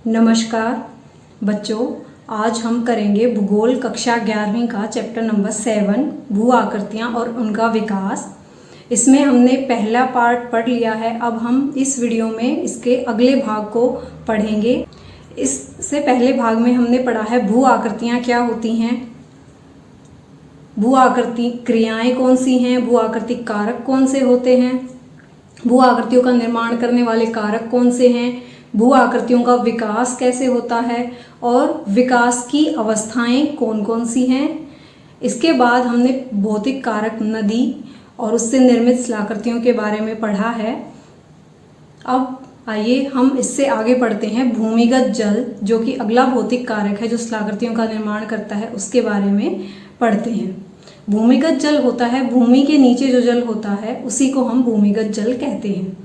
नमस्कार बच्चों, आज हम करेंगे भूगोल कक्षा 11वीं का चैप्टर नंबर 7 भू आकृतियाँ और उनका विकास। इसमें हमने पहला पार्ट पढ़ लिया है। अब हम इस वीडियो में इसके अगले भाग को पढ़ेंगे। इससे पहले भाग में हमने पढ़ा है भू आकृतियाँ क्या होती हैं, भू आकृति क्रियाएं कौन सी हैं, भू आकृति कारक कौन से होते हैं, भू आकृतियों का निर्माण करने वाले कारक कौन से हैं, भू आकृतियों का विकास कैसे होता है और विकास की अवस्थाएं कौन कौन सी हैं। इसके बाद हमने भौतिक कारक नदी और उससे निर्मित शिलाकृतियों के बारे में पढ़ा है। अब आइए हम इससे आगे पढ़ते हैं भूमिगत जल, जो कि अगला भौतिक कारक है जो शिलाकृतियों का निर्माण करता है, उसके बारे में पढ़ते हैं। भूमिगत जल होता है भूमि के नीचे जो जल होता है उसी को हम भूमिगत जल कहते हैं।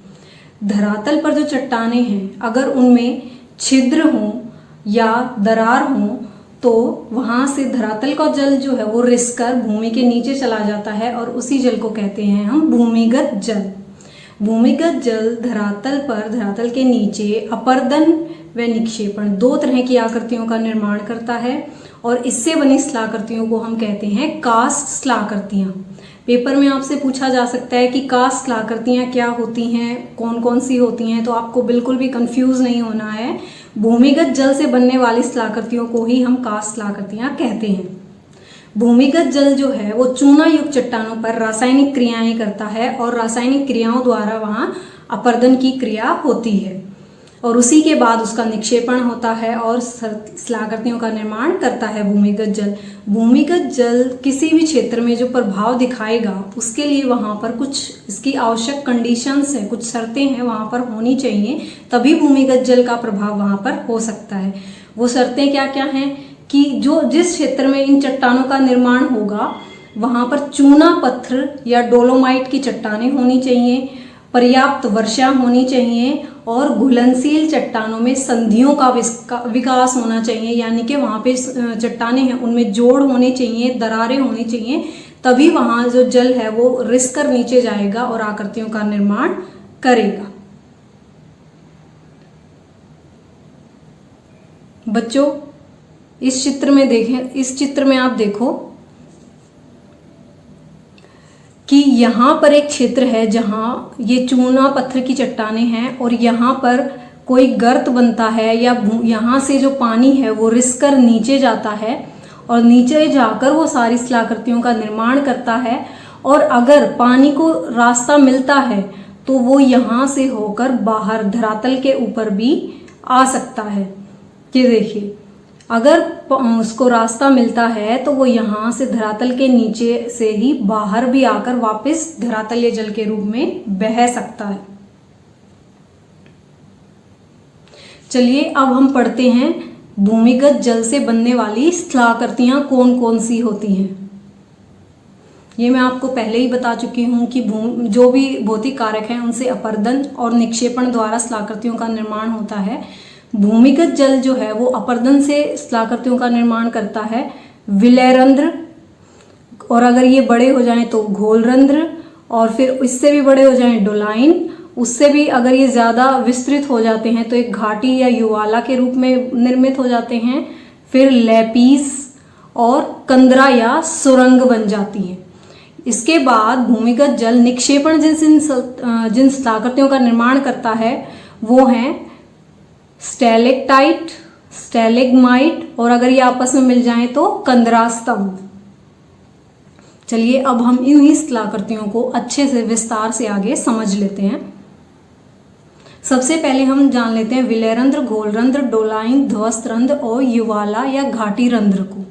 धरातल पर जो चट्टानें हैं अगर उनमें छिद्र हों या दरार हों तो वहाँ से धरातल का जल जो है वो रिसकर भूमि के नीचे चला जाता है और उसी जल को कहते हैं हम भूमिगत जल। भूमिगत जल धरातल के नीचे अपर्दन व निक्षेपण दो तरह की आकृतियों का निर्माण करता है और इससे बनी शिलाकृतियों को हम कहते हैं कास्ट शिलाकृतियाँ। पेपर में आपसे पूछा जा सकता है कि कास्ट शिलाकृतियाँ क्या होती हैं, कौन कौन सी होती हैं, तो आपको बिल्कुल भी कंफ्यूज नहीं होना है। भूमिगत जल से बनने वाली शिलाकृतियों को ही हम कास्ट शिलाकृतियाँ कहते हैं। भूमिगत जल जो है वो चूना युक्त चट्टानों पर रासायनिक क्रियाएं करता है और रासायनिक क्रियाओं द्वारा वहाँ अपर्दन की क्रिया होती है और उसी के बाद उसका निक्षेपण होता है और शिलाकृतियों का निर्माण करता है भूमिगत जल। भूमिगत जल किसी भी क्षेत्र में जो प्रभाव दिखाएगा उसके लिए वहाँ पर कुछ इसकी आवश्यक कंडीशंस हैं, कुछ शर्तें हैं वहाँ पर होनी चाहिए, तभी भूमिगत जल का प्रभाव वहाँ पर हो सकता है। वो शर्तें क्या क्या हैं कि जो जिस क्षेत्र में इन चट्टानों का निर्माण होगा वहाँ पर चूना पत्थर या डोलोमाइट की चट्टानें होनी चाहिए, पर्याप्त वर्षा होनी चाहिए और घुलनशील चट्टानों में संधियों का विकास होना चाहिए, यानी कि वहाँ पे चट्टानें हैं उनमें जोड़ होने चाहिए, दरारें होनी चाहिए, तभी वहाँ जो जल है वो रिसकर नीचे जाएगा और आकृतियों का निर्माण करेगा। बच्चों इस चित्र में देखें, इस चित्र में आप देखो कि यहाँ पर एक क्षेत्र है जहाँ ये चूना पत्थर की चट्टानें हैं और यहाँ पर कोई गर्त बनता है या यहाँ से जो पानी है वो रिसकर नीचे जाता है और नीचे जाकर वो सारी शिलाकृतियों का निर्माण करता है। और अगर पानी को रास्ता मिलता है तो वो यहाँ से होकर बाहर धरातल के ऊपर भी आ सकता है। ये देखिए, अगर उसको रास्ता मिलता है तो वो यहाँ से धरातल के नीचे से ही बाहर भी आकर वापस धरातलीय जल के रूप में बह सकता है। चलिए अब हम पढ़ते हैं भूमिगत जल से बनने वाली शिलाकृतियाँ कौन कौन सी होती हैं। ये मैं आपको पहले ही बता चुकी हूँ कि जो भी भौतिक कारक हैं उनसे अपर्दन और निक्षेपण द्वारा शिलाकृतियों का निर्माण होता है। भूमिगत जल जो है वो अपर्दन से शिलाकृतियों का निर्माण करता है, विलयरंध्र, और अगर ये बड़े हो जाएं तो घोलरंध्र, और फिर इससे भी बड़े हो जाएं डोलाइन, उससे भी अगर ये ज़्यादा विस्तृत हो जाते हैं तो एक घाटी या युवाला के रूप में निर्मित हो जाते हैं, फिर लैपीस और कंदरा या सुरंग बन जाती हैं। इसके बाद भूमिगत जल निक्षेपण जिन शिलाकृतियों का निर्माण करता है वो हैं स्टैलेक्टाइट, स्टैलेग्माइट, और अगर ये आपस में मिल जाएं तो कंदरा स्तंभ। चलिए अब हम इन्हीं शिलाकृतियों को अच्छे से विस्तार से आगे समझ लेते हैं। सबसे पहले हम जान लेते हैं विलयरंध्र, घोलरंध्र, डोलाइन, ध्वस्त रंध्र और युवाला या घाटी रंध्र को।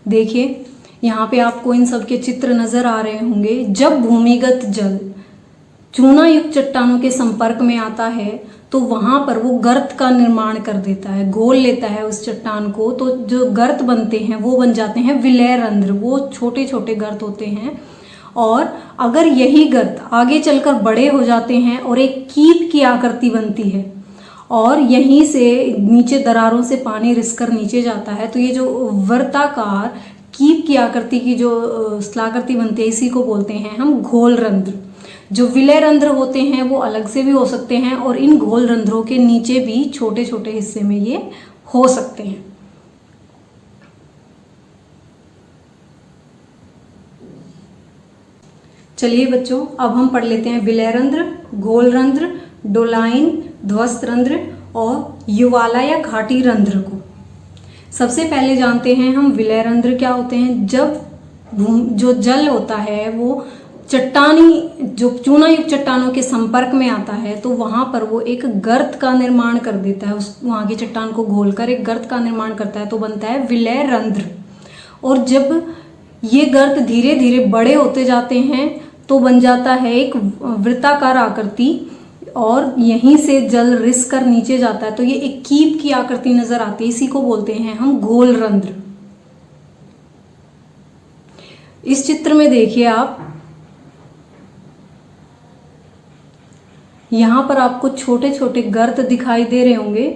देखिए यहाँ पे आपको इन सब के चित्र नजर आ रहे होंगे। जब भूमिगत जल चूना युक्त चट्टानों के संपर्क में आता है तो वहाँ पर वो गर्त का निर्माण कर देता है, घोल लेता है उस चट्टान को, तो जो गर्त बनते हैं वो बन जाते हैं विलय रंध्र। वो छोटे छोटे गर्त होते हैं और अगर यही गर्त आगे चलकर बड़े हो जाते हैं और एक कीप की आकृति बनती है और यहीं से नीचे दरारों से पानी रिसकर नीचे जाता है, तो ये जो वर्ताकार कीप की आकृति की जो शिलाकृति बनती है इसी को बोलते हैं हम घोल रंध्र। जो विलय रंध्र होते हैं वो अलग से भी हो सकते हैं और इन गोल रंध्रों के नीचे भी छोटे छोटे हिस्से में ये हो सकते हैं। चलिए बच्चों, अब हम पढ़ लेते हैं विलय रंध्र, गोल रंध्र, डोलाइन, ध्वस्त रंध्र और युवाला या घाटी रंध्र को। सबसे पहले जानते हैं हम विलय रंध्र क्या होते हैं। जब जो जल होता है वो चट्टानी जो चूना युक्त चट्टानों के संपर्क में आता है तो वहां पर वो एक गर्त का निर्माण कर देता है, उस वहां की चट्टान को घोलकर एक गर्त का निर्माण करता है, तो बनता है विलय रंध्र। और जब ये गर्त धीरे धीरे बड़े होते जाते हैं तो बन जाता है एक वृत्ताकार आकृति और यहीं से जल रिस कर नीचे जाता है, तो ये एक कीप की आकृति नजर आती है, इसी को बोलते हैं हम गोल रंध्र। इस चित्र में देखिए आप, यहां पर आपको छोटे छोटे गर्त दिखाई दे रहे होंगे।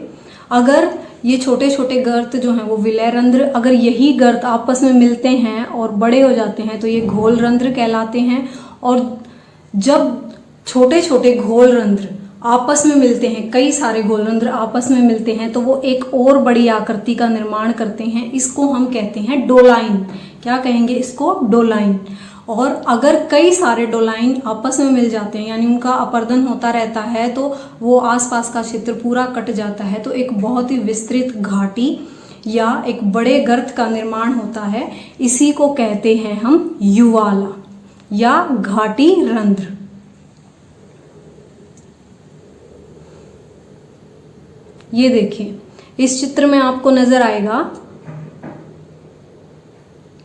अगर ये छोटे छोटे गर्त जो हैं वो विलय रंध्र, अगर यही गर्त आपस में मिलते हैं और बड़े हो जाते हैं तो ये घोल रंध्र कहलाते हैं। और जब छोटे छोटे घोल रंध्र आपस में मिलते हैं, कई सारे घोल रंध्र आपस में मिलते हैं तो वो एक और बड़ी आकृति का निर्माण करते हैं, इसको हम कहते हैं डोलाइन। क्या कहेंगे इसको? डोलाइन। और अगर कई सारे डोलाइन आपस में मिल जाते हैं यानी उनका अपर्दन होता रहता है तो वो आसपास का क्षेत्र पूरा कट जाता है, तो एक बहुत ही विस्तृत घाटी या एक बड़े गर्त का निर्माण होता है, इसी को कहते हैं हम युवाला या घाटी रंध्र। ये देखिए, इस चित्र में आपको नजर आएगा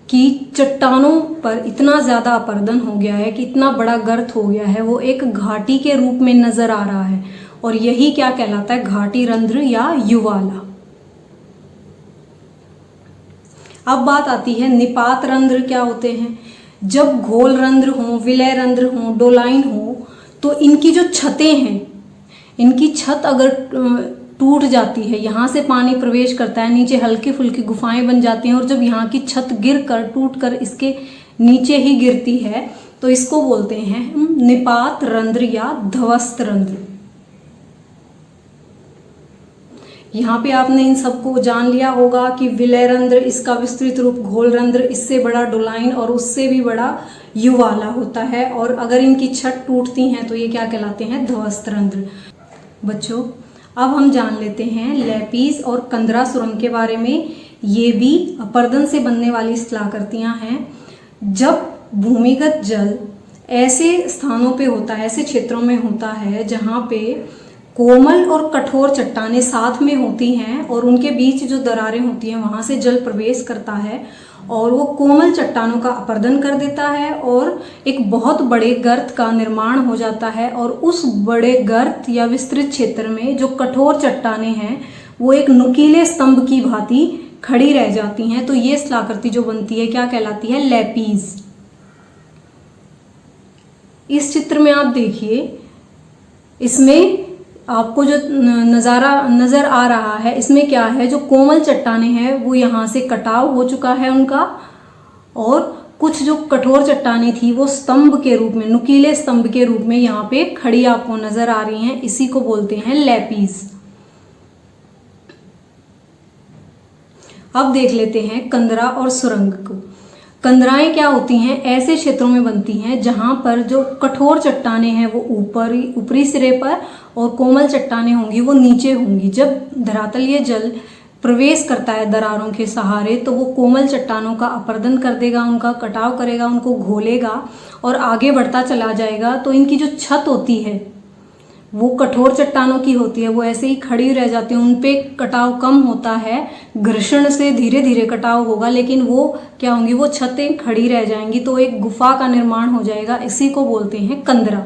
कि चट्टानों पर इतना ज़्यादा अपर्दन हो गया है कि इतना बड़ा गर्त हो गया है, वो एक घाटी के रूप में नजर आ रहा है और यही क्या कहलाता है? घाटी रंध्र या युवाला। अब बात आती है निपात रंध्र क्या होते हैं। जब घोल रंध्र हो, विलय रंध्र हो, डोलाइन हो तो इनकी जो छतें हैं, इनकी छत अगर टूट जाती है, यहाँ से पानी प्रवेश करता है, नीचे हल्की फुल्की गुफाएं बन जाती हैं और जब यहाँ की छत गिर कर टूट कर इसके नीचे ही गिरती है तो इसको बोलते हैं निपात रंध्र या ध्वस्त रंध्र। यहाँ पे आपने इन सबको जान लिया होगा कि विलय रंध्र, इसका विस्तृत रूप घोल रंध्र, इससे बड़ा डोलाइन और उससे भी बड़ा युवाला होता है। और अगर इनकी छत टूटती हैं तो ये क्या कहलाते हैं? ध्वस्त रंध्र। बच्चों, अब हम जान लेते हैं लैपीज और कंदरा सुरंग के बारे में। ये भी अपर्दन से बनने वाली स्थलाकृतियां हैं। जब भूमिगत जल ऐसे स्थानों पे होता है, ऐसे क्षेत्रों में होता है जहाँ पे कोमल और कठोर चट्टानें साथ में होती हैं और उनके बीच जो दरारें होती हैं वहाँ से जल प्रवेश करता है और वो कोमल चट्टानों का अपर्दन कर देता है और एक बहुत बड़े गर्त का निर्माण हो जाता है। और उस बड़े गर्त या विस्तृत क्षेत्र में जो कठोर चट्टानें हैं वो एक नुकीले स्तंभ की भांति खड़ी रह जाती हैं, तो ये स्थलाकृति जो बनती है क्या कहलाती है? लैपीज। इस चित्र में आप देखिए, इसमें आपको जो नज़ारा नज़र आ रहा है इसमें क्या है? जो कोमल चट्टानें हैं वो यहाँ से कटाव हो चुका है उनका, और कुछ जो कठोर चट्टानें थी वो स्तंभ के रूप में, नुकीले स्तंभ के रूप में यहाँ पे खड़ी आपको नज़र आ रही हैं, इसी को बोलते हैं लैपीज। अब देख लेते हैं कंदरा और सुरंग को। कंदराएं क्या होती हैं? ऐसे क्षेत्रों में बनती हैं जहां पर जो कठोर चट्टानें हैं वो ऊपरी सिरे पर और कोमल चट्टानें होंगी वो नीचे होंगी। जब धरातलीय जल प्रवेश करता है दरारों के सहारे तो वो कोमल चट्टानों का अपर्दन कर देगा, उनका कटाव करेगा, उनको घोलेगा और आगे बढ़ता चला जाएगा। तो इनकी जो छत होती है वो कठोर चट्टानों की होती है, वो ऐसे ही खड़ी रह जाती है, उन पे कटाव कम होता है, घर्षण से धीरे धीरे कटाव होगा, लेकिन वो क्या होंगी? वो छतें खड़ी रह जाएंगी, तो एक गुफा का निर्माण हो जाएगा, इसी को बोलते हैं कंदरा।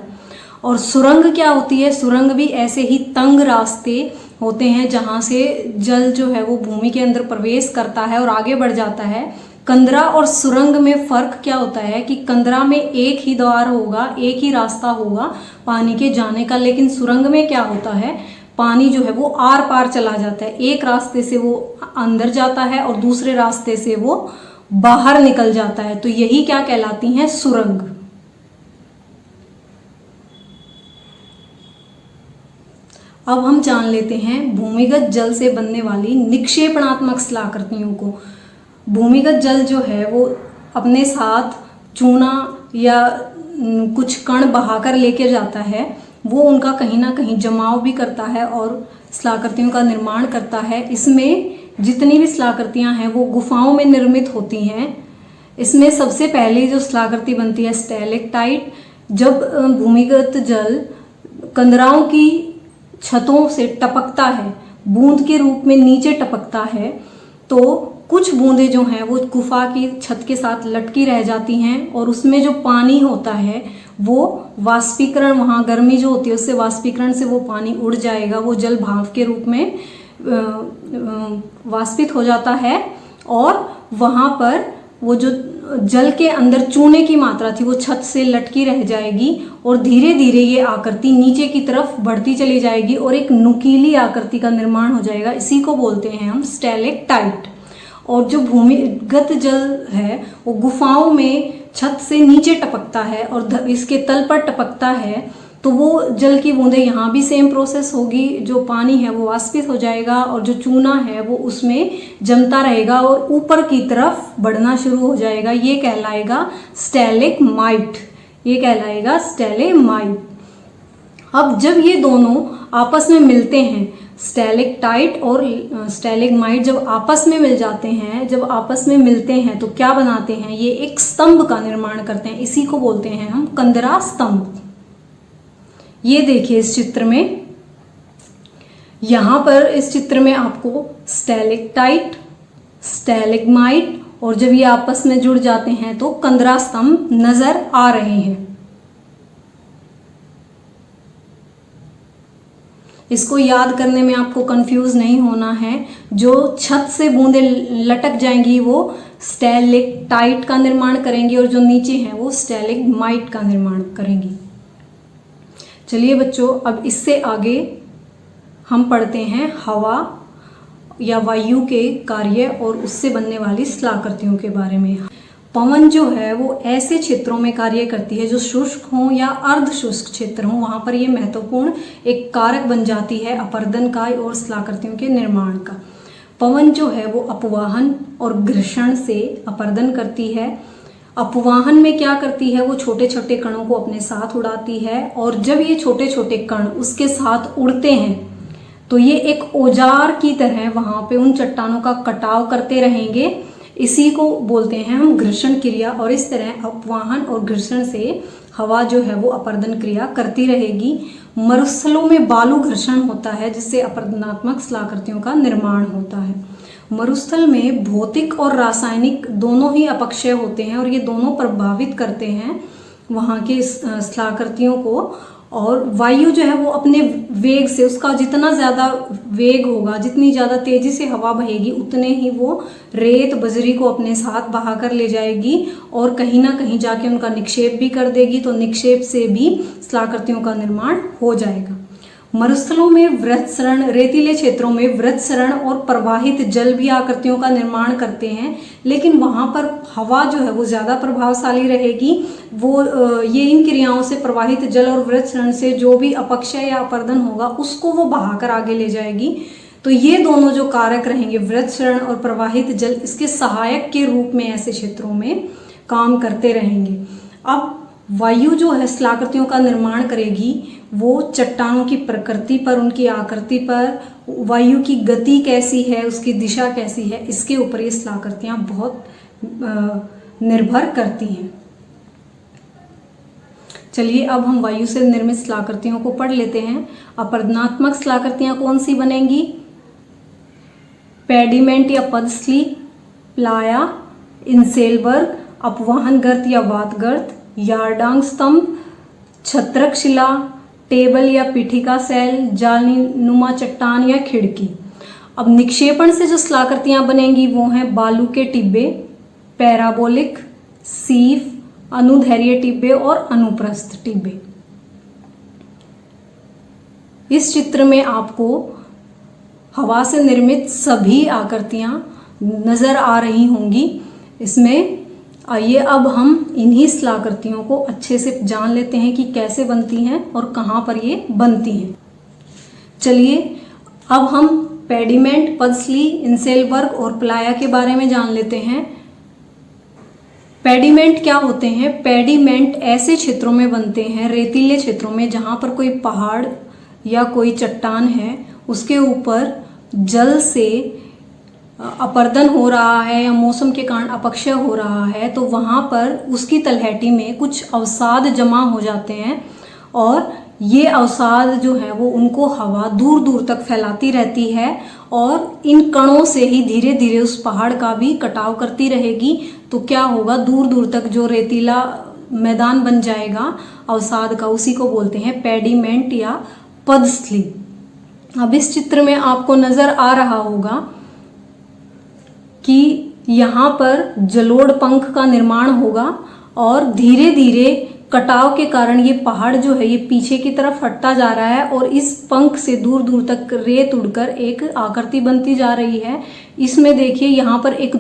और सुरंग क्या होती है? सुरंग भी ऐसे ही तंग रास्ते होते हैं जहाँ से जल जो है वो भूमि के अंदर प्रवेश करता है और आगे बढ़ जाता है। कंदरा और सुरंग में फ़र्क क्या होता है कि कंदरा में एक ही द्वार होगा, एक ही रास्ता होगा पानी के जाने का, लेकिन सुरंग में क्या होता है? पानी जो है वो आर पार चला जाता है, एक रास्ते से वो अंदर जाता है और दूसरे रास्ते से वो बाहर निकल जाता है, तो यही क्या कहलाती हैं? सुरंग। अब हम जान लेते हैं भूमिगत जल से बनने वाली निक्षेपणात्मक शिलाकृतियों को। भूमिगत जल जो है वो अपने साथ चूना या कुछ कण बहाकर लेके जाता है, वो उनका कहीं ना कहीं जमाव भी करता है और शिलाकृतियों का निर्माण करता है। इसमें जितनी भी शिलाकृतियाँ हैं वो गुफाओं में निर्मित होती हैं। इसमें सबसे पहले जो शिलाकृति बनती है स्टैलेक्टाइट। जब भूमिगत जल कंदराओं की छतों से टपकता है, बूंद के रूप में नीचे टपकता है, तो कुछ बूंदें जो हैं वो गुफा की छत के साथ लटकी रह जाती हैं और उसमें जो पानी होता है वो वाष्पीकरण, वहाँ गर्मी जो होती है उससे वाष्पीकरण से वो पानी उड़ जाएगा, वो जल भाप के रूप में वाष्पित हो जाता है और वहाँ पर वो जो जल के अंदर चूने की मात्रा थी वो छत से लटकी रह जाएगी और धीरे धीरे ये आकृति नीचे की तरफ बढ़ती चली जाएगी और एक नुकीली आकृति का निर्माण हो जाएगा। इसी को बोलते हैं हम स्टैलेक्टाइट। और जो भूमिगत जल है वो गुफाओं में छत से नीचे टपकता है और इसके तल पर टपकता है, तो वो जल की बूंदें यहाँ भी सेम प्रोसेस होगी। जो पानी है वो वाष्पित हो जाएगा और जो चूना है वो उसमें जमता रहेगा और ऊपर की तरफ बढ़ना शुरू हो जाएगा। ये कहलाएगा स्टैलेगमाइट, ये कहलाएगा स्टैलेगमाइट। अब जब ये दोनों आपस में मिलते हैं, स्टैलेक्टाइट और स्टैलेगमाइट जब आपस में मिल जाते हैं, जब आपस में मिलते हैं तो क्या बनाते हैं, ये एक स्तंभ का निर्माण करते हैं। इसी को बोलते हैं हम कंदरा स्तंभ। ये देखिए इस चित्र में, यहाँ पर इस चित्र में आपको स्टैलेक्टाइट, स्टैलेगमाइट और जब ये आपस में जुड़ जाते हैं तो कंदरा स्तंभ नजर आ रहे हैं। इसको याद करने में आपको कंफ्यूज नहीं होना है। जो छत से बूंदें लटक जाएंगी वो स्टैलेक्टाइट का निर्माण करेंगी और जो नीचे हैं वो स्टैलेगमाइट का निर्माण करेंगी। चलिए बच्चों, अब इससे आगे हम पढ़ते हैं हवा या वायु के कार्य और उससे बनने वाली शिलाकृतियों के बारे में। पवन जो है वो ऐसे क्षेत्रों में कार्य करती है जो शुष्क हों या अर्ध शुष्क क्षेत्र हों, वहाँ पर ये महत्वपूर्ण एक कारक बन जाती है अपर्दन का और शिलाकृतियों के निर्माण का। पवन जो है वो अपवाहन और घर्षण से अपर्दन करती है। अपवाहन में क्या करती है, वो छोटे छोटे कणों को अपने साथ उड़ाती है और जब ये छोटे छोटे कण उसके साथ उड़ते हैं तो ये एक औजार की तरह वहाँ पे उन चट्टानों का कटाव करते रहेंगे। इसी को बोलते हैं हम घर्षण क्रिया। और इस तरह अपवाहन और घर्षण से हवा जो है वो अपर्दन क्रिया करती रहेगी। मरुस्थलों में बालू घर्षण होता है जिससे अपर्दनात्मक शिलाकृतियों का निर्माण होता है। मरुस्थल में भौतिक और रासायनिक दोनों ही अपक्षय होते हैं और ये दोनों प्रभावित करते हैं वहाँ की शिलाकृतियों को। और वायु जो है वो अपने वेग से, उसका जितना ज़्यादा वेग होगा, जितनी ज़्यादा तेज़ी से हवा बहेगी, उतने ही वो रेत बजरी को अपने साथ बहा कर ले जाएगी और कहीं ना कहीं जाके उनका निक्षेप भी कर देगी। तो निक्षेप से भी शिलाकृतियों का निर्माण हो जाएगा। मरुस्थलों में वृत्तसरण, रेतीले क्षेत्रों में वृत्तसरण और प्रवाहित जल भी आकृतियों का निर्माण करते हैं, लेकिन वहाँ पर हवा जो है वो ज़्यादा प्रभावशाली रहेगी। वो ये इन क्रियाओं से प्रवाहित जल और वृत्तसरण से जो भी अपक्षय या अपर्दन होगा उसको वो बहाकर आगे ले जाएगी। तो ये दोनों जो कारक रहेंगे, वृत्तसरण और प्रवाहित जल, इसके सहायक के रूप में ऐसे क्षेत्रों में काम करते रहेंगे। अब वायु जो है शिलाकृतियों का निर्माण करेगी, वो चट्टानों की प्रकृति पर, उनकी आकृति पर, वायु की गति कैसी है, उसकी दिशा कैसी है, इसके ऊपर ये शिलाकृतियाँ बहुत निर्भर करती हैं। चलिए अब हम वायु से निर्मित शिलाकृतियों को पढ़ लेते हैं। अपर्दनात्मक शिलाकृतियाँ कौन सी बनेंगी? पेडिमेंट या पदस्थली, प्लाया, इंसेलबर्ग, अपवाहन गर्त या वातगर्त, यार्डांग स्तंभ, छत्रक शिला, टेबल या पीठिका सैल, जालीनुमा चट्टान या खिड़की। अब निक्षेपण से जो शिलाकृतियाँ बनेंगी वो हैं बालू के टिब्बे, पैराबोलिक, सीफ, अनुदैर्घ्य टिब्बे और अनुप्रस्थ टिब्बे। इस चित्र में आपको हवा से निर्मित सभी आकृतियाँ नज़र आ रही होंगी। इसमें आइए अब हम इन्हीं शिलाकृतियों को अच्छे से जान लेते हैं कि कैसे बनती हैं और कहाँ पर ये बनती हैं। चलिए अब हम पेडिमेंट, पदस्ली, इंसेलबर्ग और प्लाया के बारे में जान लेते हैं। पेडिमेंट क्या होते हैं? पेडिमेंट ऐसे क्षेत्रों में बनते हैं, रेतीले क्षेत्रों में, जहाँ पर कोई पहाड़ या कोई चट्टान है, उसके ऊपर जल से अपरदन हो रहा है या मौसम के कारण अपक्षय हो रहा है, तो वहाँ पर उसकी तलहटी में कुछ अवसाद जमा हो जाते हैं और ये अवसाद जो है वो उनको हवा दूर दूर तक फैलाती रहती है और इन कणों से ही धीरे धीरे उस पहाड़ का भी कटाव करती रहेगी। तो क्या होगा, दूर दूर तक जो रेतीला मैदान बन जाएगा अवसाद का, उसी को बोलते हैं पेडिमेंट या पदस्ली। अब इस चित्र में आपको नजर आ रहा होगा कि यहाँ पर जलोढ़ पंख का निर्माण होगा और धीरे धीरे कटाव के कारण ये पहाड़ जो है ये पीछे की तरफ हटता जा रहा है और इस पंख से दूर दूर तक रेत उड़कर एक आकृति बनती जा रही है। इसमें देखिए यहाँ पर एक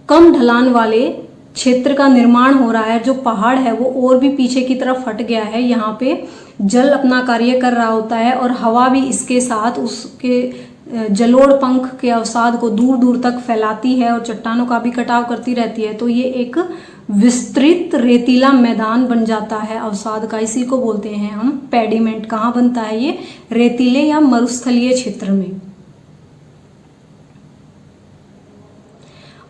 कम ढलान वाले क्षेत्र का निर्माण हो रहा है। जो पहाड़ है वो और भी पीछे की तरफ हट गया है। यहाँ पे जल अपना कार्य कर रहा होता है और हवा भी इसके साथ उसके जलोढ़ पंख के अवसाद को दूर दूर तक फैलाती है और चट्टानों का भी कटाव करती रहती है। तो ये एक विस्तृत रेतीला मैदान बन जाता है अवसाद का, इसी को बोलते हैं हम पेडिमेंट। कहाँ बनता है ये? रेतीले या मरुस्थलीय क्षेत्र में।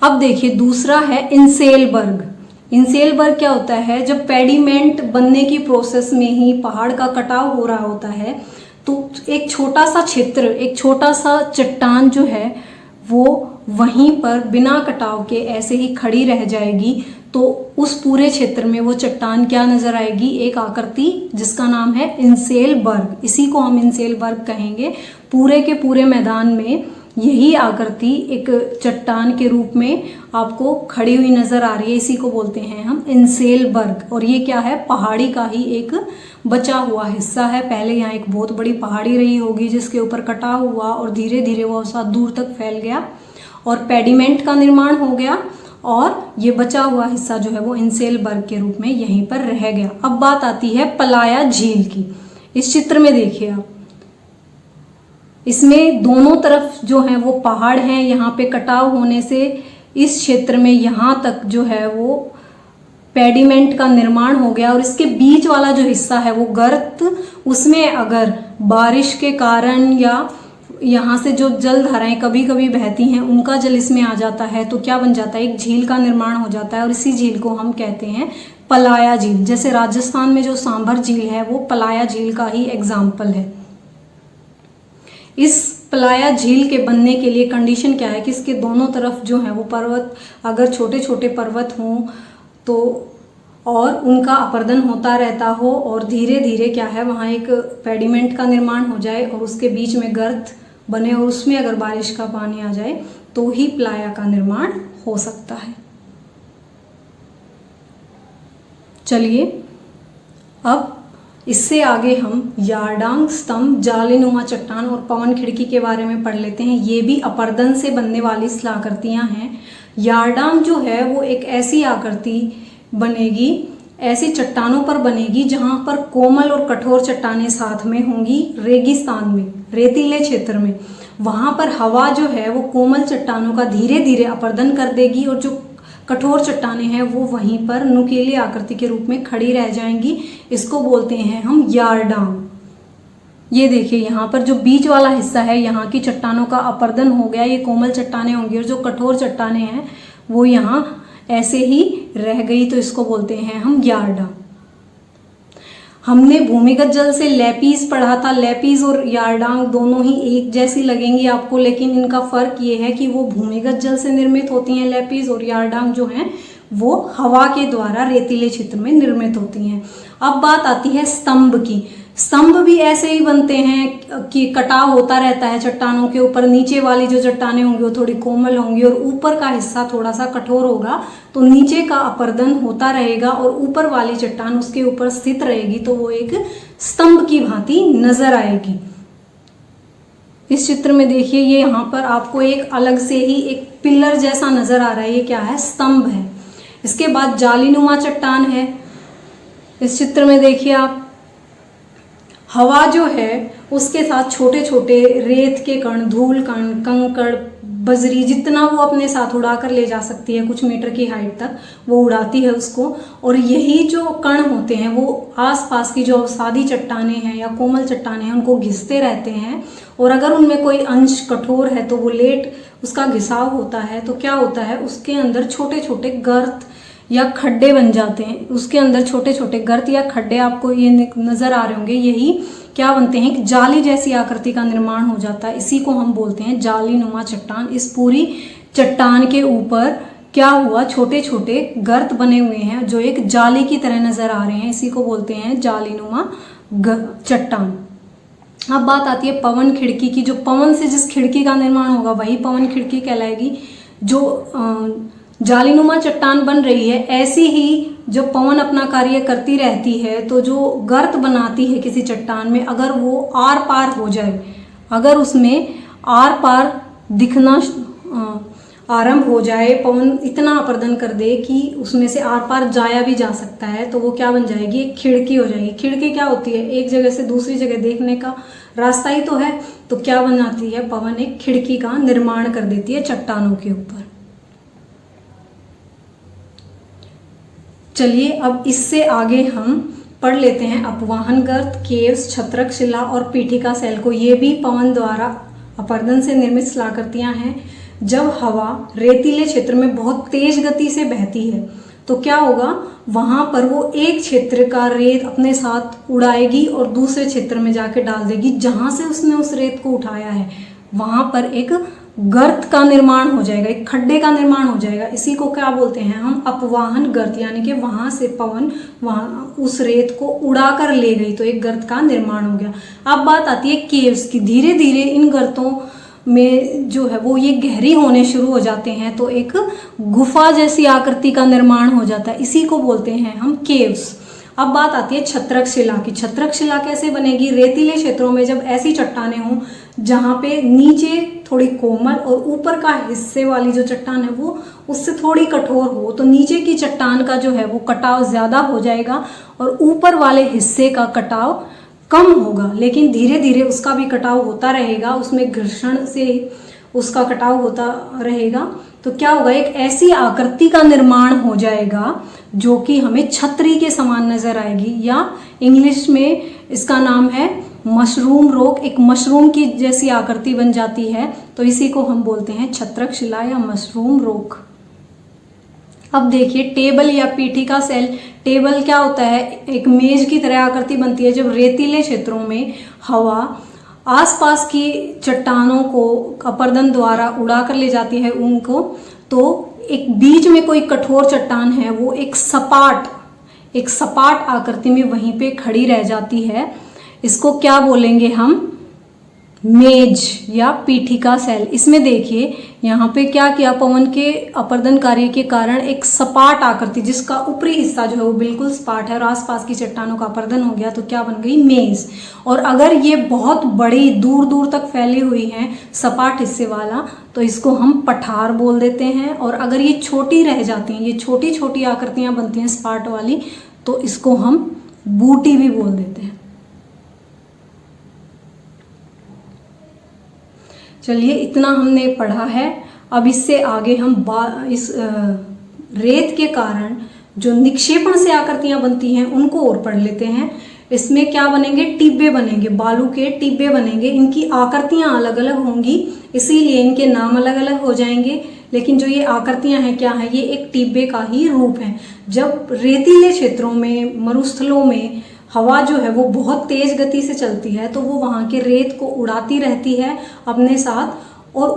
अब देखिए दूसरा है इंसेलबर्ग। इंसेलबर्ग क्या होता है? जब पेडिमेंट बनने की प्रोसेस में ही पहाड़ का कटाव हो रहा होता है तो एक छोटा सा क्षेत्र, एक छोटा सा चट्टान जो है वो वहीं पर बिना कटाव के ऐसे ही खड़ी रह जाएगी। तो उस पूरे क्षेत्र में वो चट्टान क्या नजर आएगी? एक आकृति जिसका नाम है इंसेलबर्ग। इसी को हम इंसेलबर्ग कहेंगे। पूरे के पूरे मैदान में यही आकृति एक चट्टान के रूप में आपको खड़ी हुई नजर आ रही है। इसी को बोलते हैं हम इंसेलबर्ग। और ये क्या है? पहाड़ी का ही एक बचा हुआ हिस्सा है। पहले यहाँ एक बहुत बड़ी पहाड़ी रही होगी जिसके ऊपर कटाव हुआ और धीरे धीरे वो अवसाद दूर तक फैल गया और पेडिमेंट का निर्माण हो गया और ये बचा हुआ हिस्सा जो है वो इंसेलबर्ग के रूप में यहीं पर रह गया। अब बात आती है प्लाया झील की। इस चित्र में देखिए आप, इसमें दोनों तरफ जो है वो पहाड़ हैं। यहाँ पे कटाव होने से इस क्षेत्र में यहाँ तक जो है वो पेडिमेंट का निर्माण हो गया और इसके बीच वाला जो हिस्सा है वो गर्त, उसमें अगर बारिश के कारण या यहाँ से जो जल धाराएं कभी कभी बहती हैं उनका जल इसमें आ जाता है तो क्या बन जाता है? एक झील का निर्माण हो जाता है और इसी झील को हम कहते हैं प्लाया झील। जैसे राजस्थान में जो सांभर झील है वो प्लाया झील का ही एग्जाम्पल है। इस प्लाया झील के बनने के लिए कंडीशन क्या है कि इसके दोनों तरफ जो है वो पर्वत, अगर छोटे छोटे पर्वत हों तो और उनका अपरदन होता रहता हो और धीरे धीरे क्या है वहाँ एक पेडिमेंट का निर्माण हो जाए और उसके बीच में गर्त बने और उसमें अगर बारिश का पानी आ जाए तो ही प्लाया का निर्माण हो सकता है। चलिए अब इससे आगे हम यारडांग स्तंभ, जालीनुमा चट्टान और पवन खिड़की के बारे में पढ़ लेते हैं। ये भी अपरदन से बनने वाली शिलाकृतियाँ हैं। यारडांग जो है वो एक ऐसी आकृति बनेगी, ऐसी चट्टानों पर बनेगी जहाँ पर कोमल और कठोर चट्टानें साथ में होंगी। रेगिस्तान में, रेतीले क्षेत्र में, वहाँ पर हवा जो है वो कोमल चट्टानों का धीरे धीरे अपरदन कर देगी और जो कठोर चट्टानें हैं वो वहीं पर नुकीली आकृति के रूप में खड़ी रह जाएंगी। इसको बोलते हैं हम यारडांग। ये देखिए यहाँ पर जो बीच वाला हिस्सा है यहाँ की चट्टानों का अपरदन हो गया, ये कोमल चट्टानें होंगी और जो कठोर चट्टानें हैं वो यहाँ ऐसे ही रह गई, तो इसको बोलते हैं हम यारडांग। हमने भूमिगत जल से लैपीज पढ़ा था। लैपीज और यारडांग दोनों ही एक जैसी लगेंगी आपको, लेकिन इनका फर्क ये है कि वो भूमिगत जल से निर्मित होती हैं लैपीज, और यारडांग जो हैं वो हवा के द्वारा रेतीले क्षेत्र में निर्मित होती हैं। अब बात आती है स्तंभ की। स्तंभ भी ऐसे ही बनते हैं कि कटाव होता रहता है चट्टानों के ऊपर। नीचे वाली जो चट्टानें होंगी वो थोड़ी कोमल होंगी और ऊपर का हिस्सा थोड़ा सा कठोर होगा, तो नीचे का अपरदन होता रहेगा और ऊपर वाली चट्टान उसके ऊपर स्थित रहेगी, तो वो एक स्तंभ की भांति नजर आएगी। इस चित्र में देखिए, ये यहाँ पर आपको एक अलग से ही एक पिलर जैसा नजर आ रहा है। ये क्या है? स्तंभ है। इसके बाद जालीनुमा चट्टान है। इस चित्र में देखिए आप, हवा जो है उसके साथ छोटे छोटे रेत के कण, धूल कण, कंकड़, बजरी, जितना वो अपने साथ उड़ा कर ले जा सकती है कुछ मीटर की हाइट तक, वो उड़ाती है उसको। और यही जो कण होते हैं वो आसपास की जो अवसादी चट्टानें हैं या कोमल चट्टानें हैं उनको घिसते रहते हैं। और अगर उनमें कोई अंश कठोर है तो वो लेट उसका घिसाव होता है, तो क्या होता है उसके अंदर छोटे छोटे गर्त या खड्डे बन जाते हैं। उसके अंदर छोटे छोटे गर्त या खड्डे आपको ये नज़र आ रहे होंगे, यही क्या बनते हैं, एक जाली जैसी आकृति का निर्माण हो जाता है। इसी को हम बोलते हैं जाली नुमा चट्टान। इस पूरी चट्टान के ऊपर क्या हुआ, छोटे छोटे गर्त बने हुए हैं जो एक जाली की तरह नज़र आ रहे हैं, इसी को बोलते हैं जाली नुमा चट्टान। अब बात आती है पवन खिड़की की। जो पवन से जिस खिड़की का निर्माण होगा वही पवन खिड़की कहलाएगी। जो जालीनुमा चट्टान बन रही है, ऐसी ही जो पवन अपना कार्य करती रहती है, तो जो गर्त बनाती है किसी चट्टान में, अगर वो आर पार हो जाए, अगर उसमें आर पार दिखना आरंभ हो जाए, पवन इतना अपर्दन कर दे कि उसमें से आर पार जाया भी जा सकता है, तो वो क्या बन जाएगी, एक खिड़की हो जाएगी। खिड़की क्या होती है, एक जगह से दूसरी जगह देखने का रास्ता ही तो है। तो क्या बनाती है, पवन एक खिड़की का निर्माण कर देती है चट्टानों के ऊपर। चलिए अब इससे आगे हम पढ़ लेते हैं अपवाहन गर्त, केव्स, छत्रक शिला और पीठिका सेल को। ये भी पवन द्वारा अपर्दन से निर्मित शिलाकृतियां हैं। जब हवा रेतीले क्षेत्र में बहुत तेज गति से बहती है तो क्या होगा, वहां पर वो एक क्षेत्र का रेत अपने साथ उड़ाएगी और दूसरे क्षेत्र में जाके डाल देगी। जहां से उसने उस रेत को उठाया है वहां पर एक गर्त का निर्माण हो जाएगा, एक खड्डे का निर्माण हो जाएगा। इसी को क्या बोलते हैं हम, अपवाहन गर्त। यानी कि वहां से पवन वहां उस रेत को उड़ा कर ले गई तो एक गर्त का निर्माण हो गया। अब बात आती है केव्स की। धीरे धीरे इन गर्तों में जो है वो ये गहरी होने शुरू हो जाते हैं, तो एक गुफा जैसी आकृति का निर्माण हो जाता है। इसी को बोलते हैं हम केव्स। अब बात आती है छत्रक शिला की। छत्रक शिला कैसे बनेगी, रेतीले क्षेत्रों में जब ऐसी चट्टानें हों जहाँ पे नीचे थोड़ी कोमल और ऊपर का हिस्से वाली जो चट्टान है वो उससे थोड़ी कठोर हो, तो नीचे की चट्टान का जो है वो कटाव ज़्यादा हो जाएगा और ऊपर वाले हिस्से का कटाव कम होगा। लेकिन धीरे धीरे उसका भी कटाव होता रहेगा, उसमें घर्षण से उसका कटाव होता रहेगा। तो क्या होगा, एक ऐसी आकृति का निर्माण हो जाएगा जो कि हमें छतरी के समान नजर आएगी, या इंग्लिश में इसका नाम है मशरूम रोक। एक मशरूम की जैसी आकृति बन जाती है, तो इसी को हम बोलते हैं छत्रक शिला या मशरूम रोक। अब देखिए टेबल या पीठिका सेल। टेबल क्या होता है, एक मेज की तरह आकृति बनती है। जब रेतीले क्षेत्रों में हवा आसपास की चट्टानों को अपर्दन द्वारा उड़ा कर ले जाती है उनको, तो एक बीच में कोई कठोर चट्टान है वो एक सपाट आकृति में वहीं पे खड़ी रह जाती है। इसको क्या बोलेंगे हम, मेज या पीठिका सेल। इसमें देखिए यहाँ पे क्या किया, पवन के अपर्दन कार्य के कारण एक सपाट आकृति जिसका ऊपरी हिस्सा जो है वो बिल्कुल सपाट है और आसपास की चट्टानों का अपर्दन हो गया, तो क्या बन गई, मेज। और अगर ये बहुत बड़ी दूर दूर तक फैली हुई है सपाट हिस्से वाला, तो इसको हम पठार बोल देते हैं। और अगर ये छोटी रह जाती हैं, ये छोटी छोटी आकृतियां बनती हैं सपाट वाली, तो इसको हम बूटी भी बोल देते हैं। चलिए इतना हमने पढ़ा है। अब इससे आगे हम इस रेत के कारण जो निक्षेपण से आकृतियां बनती हैं उनको और पढ़ लेते हैं। इसमें क्या बनेंगे, टिब्बे बनेंगे, बालू के टिब्बे बनेंगे। इनकी आकृतियां अलग अलग होंगी, इसीलिए इनके नाम अलग अलग हो जाएंगे। लेकिन जो ये आकृतियां हैं क्या है, ये एक टिब्बे का ही रूप है। जब रेतीले क्षेत्रों में, मरुस्थलों में हवा जो है वो बहुत तेज गति से चलती है, तो वो वहाँ के रेत को उड़ाती रहती है अपने साथ, और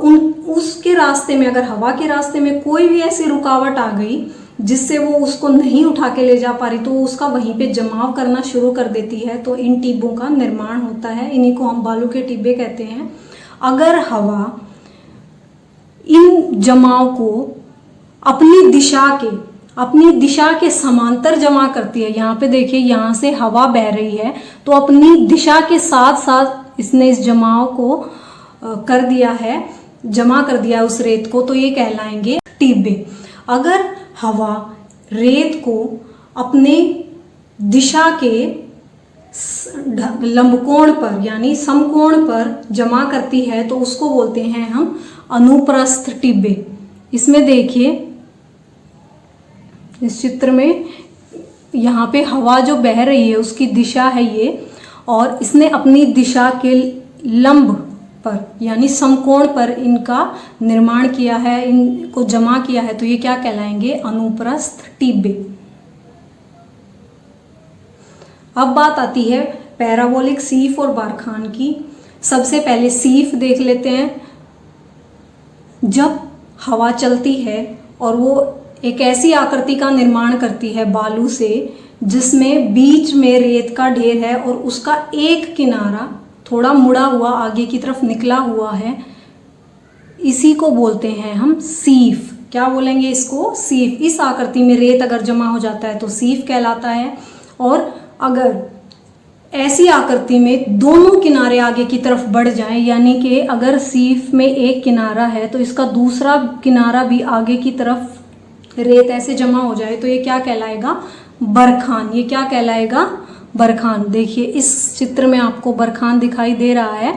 उसके रास्ते में, अगर हवा के रास्ते में कोई भी ऐसी रुकावट आ गई जिससे वो उसको नहीं उठा के ले जा पा रही, तो वो उसका वहीं पे जमाव करना शुरू कर देती है, तो इन टिब्बों का निर्माण होता है। इन्हीं को हम बालू के टिब्बे कहते हैं। अगर हवा इन जमाव को अपनी दिशा के समांतर जमा करती है, यहाँ पे देखिए यहाँ से हवा बह रही है, तो अपनी दिशा के साथ साथ इसने इस जमाव को कर दिया है, जमा कर दिया उस रेत को, तो ये कहलाएंगे टिब्बे। अगर हवा रेत को अपने दिशा के लंबकोण पर यानी समकोण पर जमा करती है तो उसको बोलते हैं हम अनुप्रस्थ टिब्बे। इसमें देखिए इस चित्र में यहाँ पे हवा जो बह रही है उसकी दिशा है ये, और इसने अपनी दिशा के लंब पर यानी समकोण पर इनका निर्माण किया है, इनको जमा किया है, तो ये क्या कहलाएंगे? अनुप्रस्थ टिब्बे। अब बात आती है पैराबोलिक सीफ और बारखान की। सबसे पहले सीफ देख लेते हैं। जब हवा चलती है और वो एक ऐसी आकृति का निर्माण करती है बालू से जिसमें बीच में रेत का ढेर है और उसका एक किनारा थोड़ा मुड़ा हुआ आगे की तरफ निकला हुआ है, इसी को बोलते हैं हम सीफ। क्या बोलेंगे इसको? सीफ। इस आकृति में रेत अगर जमा हो जाता है तो सीफ कहलाता है। और अगर ऐसी आकृति में दोनों किनारे आगे की तरफ बढ़ जाएं, यानी कि अगर सीफ में एक किनारा है तो इसका दूसरा किनारा भी आगे की तरफ रेत ऐसे जमा हो जाए, तो ये क्या कहलाएगा? बरखान। ये क्या कहलाएगा? बरखान। देखिए इस चित्र में आपको बरखान दिखाई दे रहा है।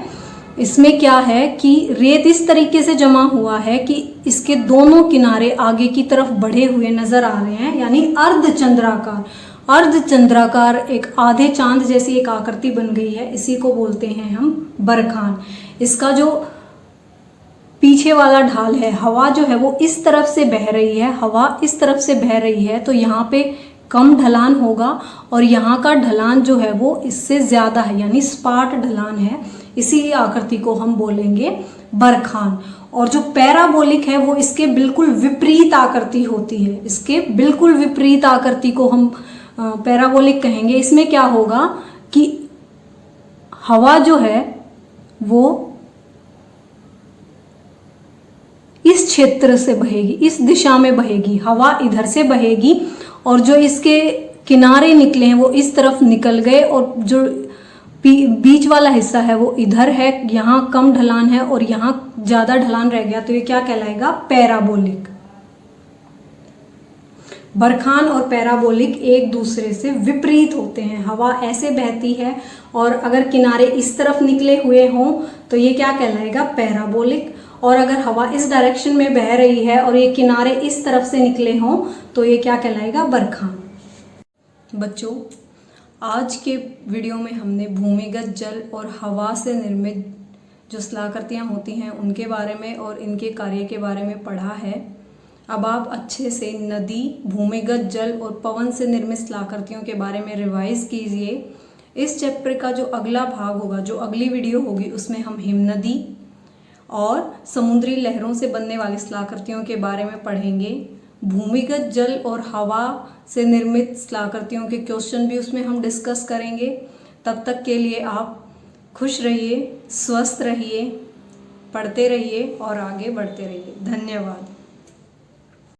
इसमें क्या है कि रेत इस तरीके से जमा हुआ है कि इसके दोनों किनारे आगे की तरफ बढ़े हुए नजर आ रहे हैं, यानी अर्धचंद्राकार। अर्धचंद्राकार एक आधे चांद जैसी एक आकृति बन गई है, इसी को बोलते हैं हम बरखान। इसका जो पीछे वाला ढाल है, हवा जो है वो इस तरफ से बह रही है, हवा इस तरफ से बह रही है, तो यहाँ पे कम ढलान होगा और यहाँ का ढलान जो है वो इससे ज़्यादा है, यानी सपाट ढलान है। इसी आकृति को हम बोलेंगे बरखान। और जो पैराबोलिक है वो इसके बिल्कुल विपरीत आकृति होती है। इसके बिल्कुल विपरीत आकृति को हम पैराबोलिक कहेंगे। इसमें क्या होगा कि हवा जो है वो इस क्षेत्र से बहेगी, इस दिशा में बहेगी, हवा इधर से बहेगी और जो इसके किनारे निकले हैं वो इस तरफ निकल गए और जो बीच वाला हिस्सा है वो इधर है, यहाँ कम ढलान है और यहाँ ज़्यादा ढलान रह गया, तो ये क्या कहलाएगा? पैराबोलिक। बरखान और पैराबोलिक एक दूसरे से विपरीत होते हैं। हवा ऐसे बहती है और अगर किनारे इस तरफ निकले हुए हों तो ये क्या कहलाएगा? पैराबोलिक। और अगर हवा इस डायरेक्शन में बह रही है और ये किनारे इस तरफ से निकले हों तो ये क्या कहलाएगा? बरखान। बच्चों, आज के वीडियो में हमने भूमिगत जल और हवा से निर्मित जो शिलाकृतियाँ होती हैं उनके बारे में और इनके कार्य के बारे में पढ़ा है। अब आप अच्छे से नदी, भूमिगत जल और पवन से निर्मित शिलाकृतियों के बारे में रिवाइज कीजिए। इस चैप्टर का जो अगला भाग होगा, जो अगली वीडियो होगी, उसमें हम हिमनदी और समुद्री लहरों से बनने वाली शिलाकृतियों के बारे में पढ़ेंगे। भूमिगत जल और हवा से निर्मित शिलाकृतियों के क्वेश्चन भी उसमें हम डिस्कस करेंगे। तब तक के लिए आप खुश रहिए, स्वस्थ रहिए, पढ़ते रहिए और आगे बढ़ते रहिए। धन्यवाद।